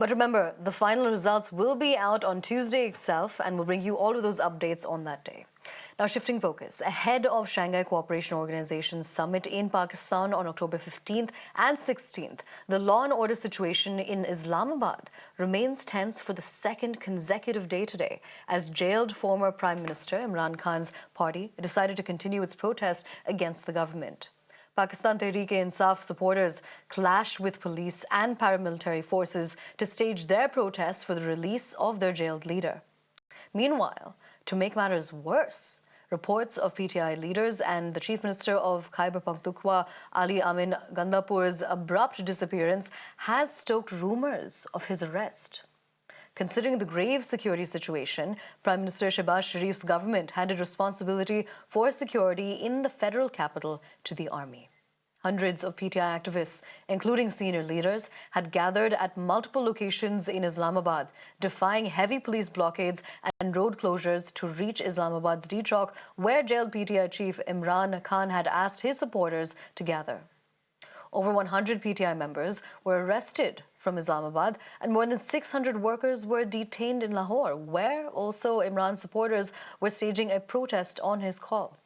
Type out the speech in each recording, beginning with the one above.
But remember, the final results will be out on Tuesday itself, and we'll bring you all of those updates on that day. Now, shifting focus, ahead of Shanghai Cooperation Organization's summit in Pakistan on October 15th and 16th, the law and order situation in Islamabad remains tense for the second consecutive day today, as jailed former Prime Minister Imran Khan's party decided to continue its protest against the government. Pakistan Tehreek-e-Insaf supporters clashed with police and paramilitary forces to stage their protests for the release of their jailed leader. Meanwhile, to make matters worse, reports of PTI leaders and the Chief Minister of Khyber Pakhtunkhwa, Ali Amin Gandapur's abrupt disappearance has stoked rumors of his arrest. Considering the grave security situation, Prime Minister Shehbaz Sharif's government handed responsibility for security in the federal capital to the army. Hundreds of PTI activists, including senior leaders, had gathered at multiple locations in Islamabad, defying heavy police blockades and road closures to reach Islamabad's D Chowk, where jailed PTI chief Imran Khan had asked his supporters to gather. Over 100 PTI members were arrested from Islamabad, and more than 600 workers were detained in Lahore, where also Imran supporters were staging a protest on his call.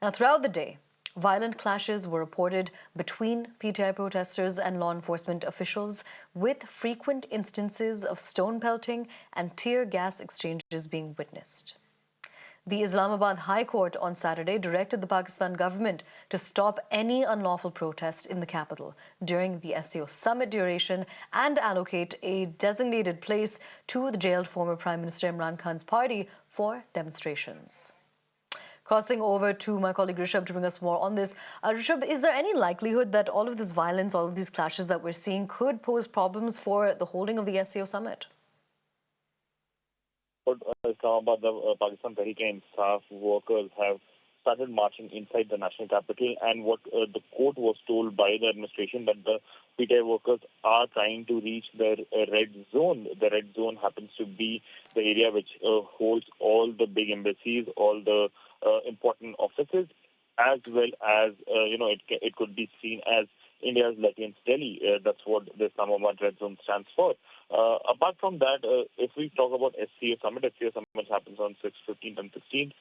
Now, throughout the day, violent clashes were reported between PTI protesters and law enforcement officials, with frequent instances of stone pelting and tear gas exchanges being witnessed. The Islamabad High Court on Saturday directed the Pakistan government to stop any unlawful protest in the capital during the SCO Summit duration and allocate a designated place to the jailed former Prime Minister Imran Khan's party for demonstrations. Crossing over to my colleague Rishabh to bring us more on this. Rishabh, is there any likelihood that all of this violence, all of these clashes that we're seeing could pose problems for the holding of the SCO Summit? Islamabad, the Pakistan Tehreek-e-Insaf workers have started marching inside the national capital, and what the court was told by the administration that the PTI workers are trying to reach their red zone. The red zone happens to be the area which holds all the big embassies, all the important offices, as well as, it could be seen as India's Latins Delhi. That's what the Islamabad Red Zone stands for. Apart from that, if we talk about SCO Summit happens on 6th, 15th and 16th.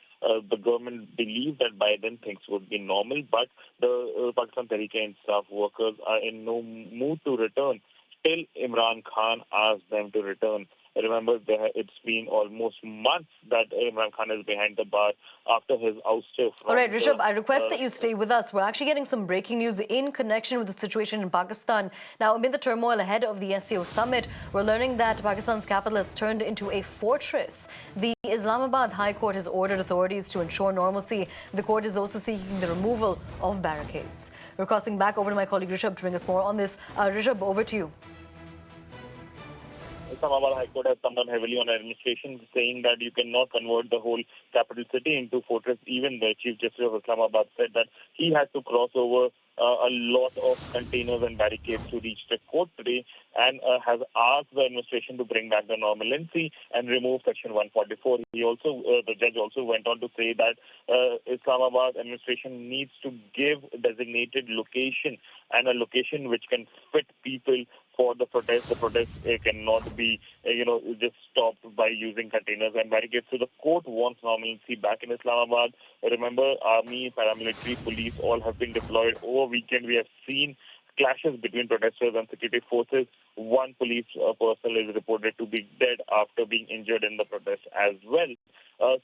The government believes that by then things would be normal, but the Pakistan Tehreek-e-Insaf workers are in no mood to return till Imran Khan asked them to return. Remember, it's been almost months that Imran Khan is behind the bar after his ouster. All right, Rishabh, I request that you stay with us. We're actually getting some breaking news in connection with the situation in Pakistan. Now, amid the turmoil ahead of the SCO Summit, we're learning that Pakistan's capital has turned into a fortress. The Islamabad High Court has ordered authorities to ensure normalcy. The court is also seeking the removal of barricades. We're crossing back over to my colleague Rishabh to bring us more on this. Rishabh, over to you. Islamabad High Court has come down heavily on administration, saying that you cannot convert the whole capital city into fortress. Even the Chief Justice of Islamabad said that he had to cross over a lot of containers and barricades to reach the court today, and has asked the administration to bring back the normalcy and remove Section 144. The judge also went on to say that Islamabad administration needs to give designated location, and a location which can fit people for the protest. The protest cannot be, just stopped by using containers and barricades. So the court wants normalcy back in Islamabad. Remember, army, paramilitary, police all have been deployed. Over weekend, we have seen clashes between protesters and security forces. One police personnel is reported to be dead after being injured in the protest as well.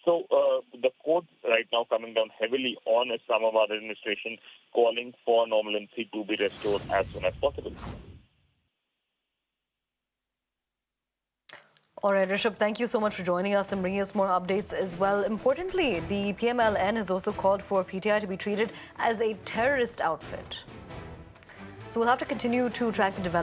So the court right now coming down heavily on Islamabad administration, calling for normalcy to be restored as soon as possible. All right, Rishabh, thank you so much for joining us and bringing us more updates as well. Importantly, the PMLN has also called for PTI to be treated as a terrorist outfit. So we'll have to continue to track the development.